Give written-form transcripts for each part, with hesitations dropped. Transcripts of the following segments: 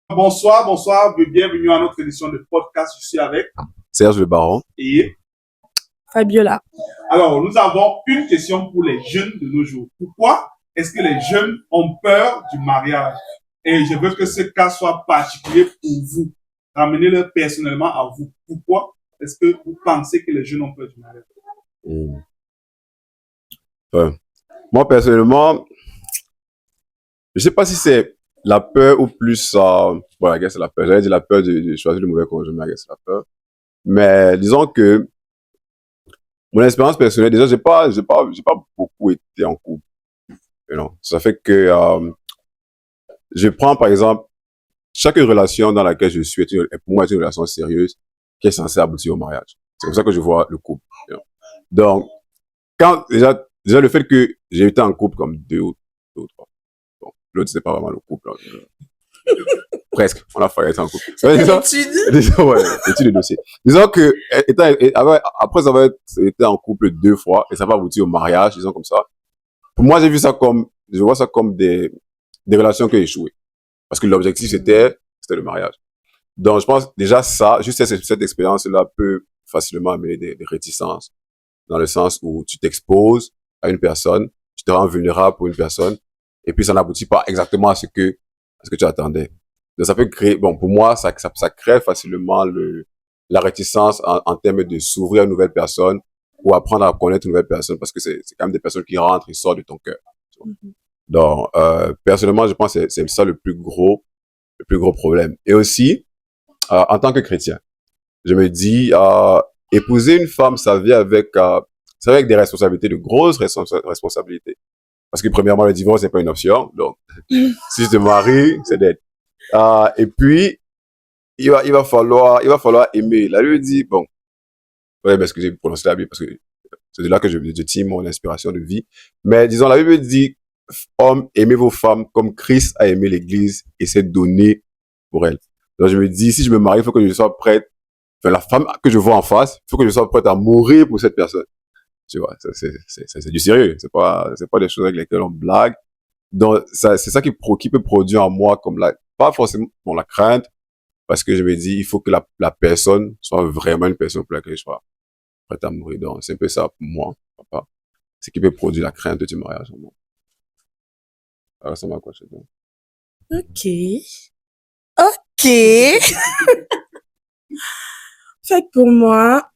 Bonsoir, bonsoir, bienvenue à notre édition de podcast. Je suis avec Serge Le Baron. Et Fabiola. Alors, nous avons une question pour les jeunes de nos jours. Pourquoi est-ce que les jeunes ont peur du mariage? Et je veux que ce cas soit particulier pour vous. Ramenez-le personnellement à vous. Pourquoi est-ce que vous pensez que les jeunes ont peur du mariage? Moi, personnellement, je ne sais pas si c'est la peur ou plus... voilà, c'est la peur. J'allais dire la peur de choisir le mauvais conjoint, mais c'est la peur. Mais disons que mon expérience personnelle, déjà, j'ai pas beaucoup été en couple. Non. Ça fait que je prends, par exemple, chaque relation dans laquelle je suis est pour moi une relation sérieuse qui est censée aboutir au mariage. C'est comme ça que je vois le couple. Donc, quand déjà le fait que j'ai été en couple comme deux ou trois. Bon, l'autre, c'est pas vraiment le couple. Presque. On a failli être en couple. Disons, ouais, étude de dossier. Disons que, après avoir été en couple 2 fois, et ça va aboutir au mariage, disons comme ça. Pour moi, je vois ça comme des relations qui ont échoué. Parce que l'objectif, c'était le mariage. Donc, je pense, déjà, juste cette expérience-là peut facilement amener des réticences. Dans le sens où tu t'exposes à une personne, tu te rends vulnérable pour une personne, et puis ça n'aboutit pas exactement à ce que tu attendais. Donc ça peut créer, bon, pour moi, ça crée facilement la réticence en termes de s'ouvrir à une nouvelle personne ou apprendre à connaître une nouvelle personne, parce que c'est quand même des personnes qui rentrent et sortent de ton cœur. Donc, personnellement, je pense que c'est ça le plus gros problème. Et aussi, en tant que chrétien, je me dis, épouser une femme, ça vient avec des responsabilités, de grosses responsabilités. Parce que premièrement, le divorce n'est pas une option. Donc, si je te marie, c'est d'être. Et puis, il va falloir aimer. La Bible dit, bon, ouais, parce que j'ai prononcé la Bible, parce que c'est de là que je tire mon inspiration de vie. Mais disons, la Bible dit, hommes, aimez vos femmes comme Christ a aimé l'Église et s'est donné pour elle. Donc, je me dis, si je me marie, il faut que je sois prête. Enfin, la femme que je vois en face, il faut que je sois prête à mourir pour cette personne. Tu vois, c'est du sérieux. C'est pas des choses avec lesquelles on blague. Donc, c'est ça qui peut produire en moi comme pas forcément, la crainte, parce que je me dis, il faut que la personne soit vraiment une personne pour laquelle je sois prête à mourir. Donc, c'est un peu ça pour moi, papa. Ce qui peut produire la crainte du mariage en moi. Alors, ça m'a quoi, je sais pas. Ok. Fait que pour moi,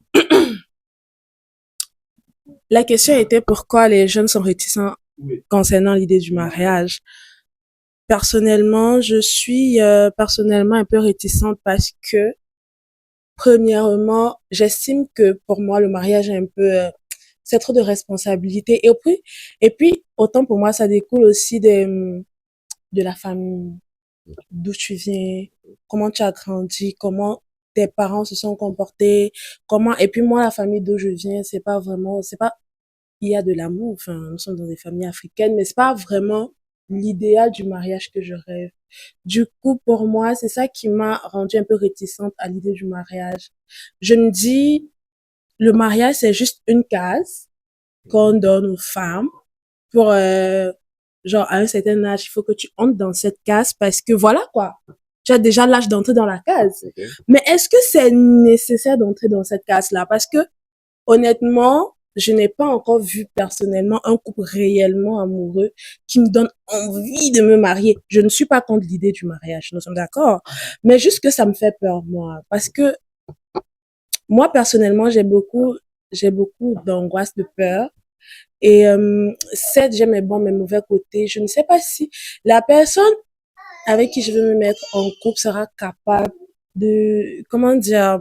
la question était pourquoi les jeunes sont réticents concernant l'idée du mariage. Personnellement, je suis personnellement un peu réticente parce que, premièrement, j'estime que pour moi, le mariage est un peu... c'est trop de responsabilités. Et puis, autant pour moi, ça découle aussi de la famille, d'où tu viens, comment tu as grandi, comment tes parents se sont comportés, et puis moi, la famille d'où je viens, c'est pas, il y a de l'amour, enfin, nous sommes dans des familles africaines, mais c'est pas vraiment l'idéal du mariage que je rêve. Du coup, pour moi, c'est ça qui m'a rendue un peu réticente à l'idée du mariage. Je me dis, le mariage, c'est juste une case qu'on donne aux femmes pour, genre, à un certain âge, il faut que tu entres dans cette case parce que voilà, quoi. Tu as déjà l'âge d'entrer dans la case. Okay. Mais est-ce que c'est nécessaire d'entrer dans cette case-là? Parce que, honnêtement, je n'ai pas encore vu personnellement un couple réellement amoureux qui me donne envie de me marier. Je ne suis pas contre l'idée du mariage, nous sommes d'accord. Mais juste que ça me fait peur, moi. Parce que, moi, personnellement, j'ai beaucoup d'angoisse, de peur. Et certes, j'ai mes bons, mes mauvais côtés. Je ne sais pas si la personne avec qui je veux me mettre en couple sera capable de, comment dire,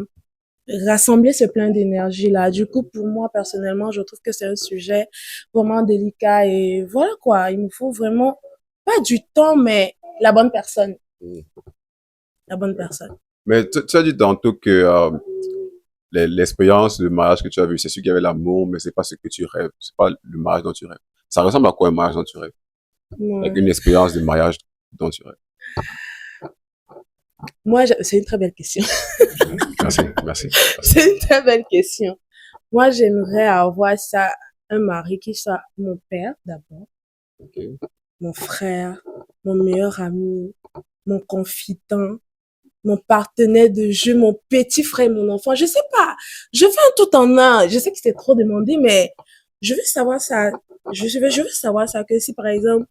rassembler ce plein d'énergie-là. Du coup, pour moi, personnellement, je trouve que c'est un sujet vraiment délicat. Et voilà quoi, il me faut vraiment, pas du temps, mais la bonne personne. La bonne personne. Mais tu as dit tantôt que l'expérience de mariage que tu as vu, c'est celui qui avait l'amour, mais c'est pas ce que tu rêves. C'est pas le mariage dont tu rêves. Ça ressemble à quoi un mariage dont tu rêves? Ouais. Avec une expérience de mariage dont tu rêves. Moi, c'est une très belle question. Merci. C'est une très belle question. Moi, j'aimerais avoir un mari qui soit mon père d'abord, okay, mon frère, mon meilleur ami, mon confident, mon partenaire de jeu, mon petit frère, mon enfant. Je sais pas. Je veux un tout en un. Je sais que c'est trop demandé, mais je veux savoir ça. Je veux savoir ça que si, par exemple,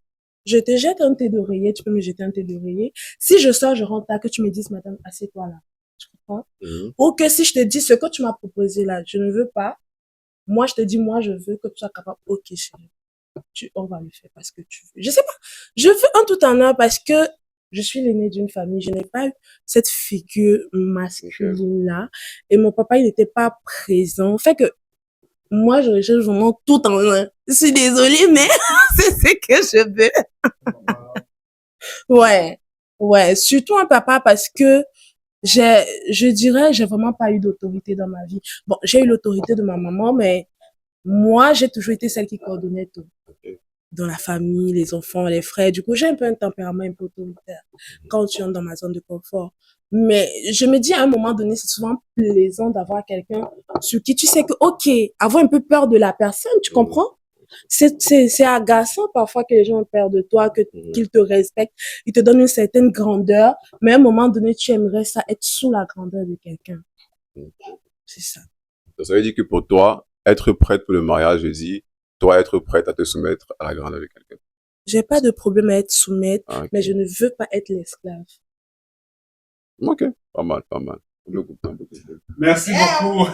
je te jette un thé d'oreiller, tu peux me jeter un thé d'oreiller. Si je sors, je rentre là, que tu me dises, madame, assieds-toi là. Tu comprends? Ou que si je te dis ce que tu m'as proposé là, je ne veux pas. Moi, je te dis, moi, je veux que tu sois capable. Ok, chérie. On va le faire parce que tu veux. Je sais pas. Je veux un tout en un parce que je suis l'aînée d'une famille. Je n'ai pas eu cette figure masculine-là. Et mon papa, il n'était pas présent. Fait que moi, je recherche vraiment tout en un. Je suis désolée, mais c'est ce que je veux. Ouais. Ouais. Surtout un papa parce que je dirais, j'ai vraiment pas eu d'autorité dans ma vie. Bon, j'ai eu l'autorité de ma maman, mais moi, j'ai toujours été celle qui coordonnait tout. Dans la famille, les enfants, les frères. Du coup, j'ai un peu un tempérament un peu autoritaire quand tu entres dans ma zone de confort. Mais je me dis à un moment donné, c'est souvent plaisant d'avoir quelqu'un sur qui tu sais que, ok, avoir un peu peur de la personne, tu comprends? C'est agaçant parfois que les gens ont peur de toi, qu'ils te respectent, ils te donnent une certaine grandeur, mais à un moment donné, tu aimerais ça être sous la grandeur de quelqu'un. C'est ça. Ça veut dire que pour toi, être prête pour le mariage, je dis, toi être prête à te soumettre à la grandeur de quelqu'un. J'ai pas de problème à être soumise, Ah, ok. mais je ne veux pas être l'esclave. Ok, pas mal, pas mal. Merci beaucoup.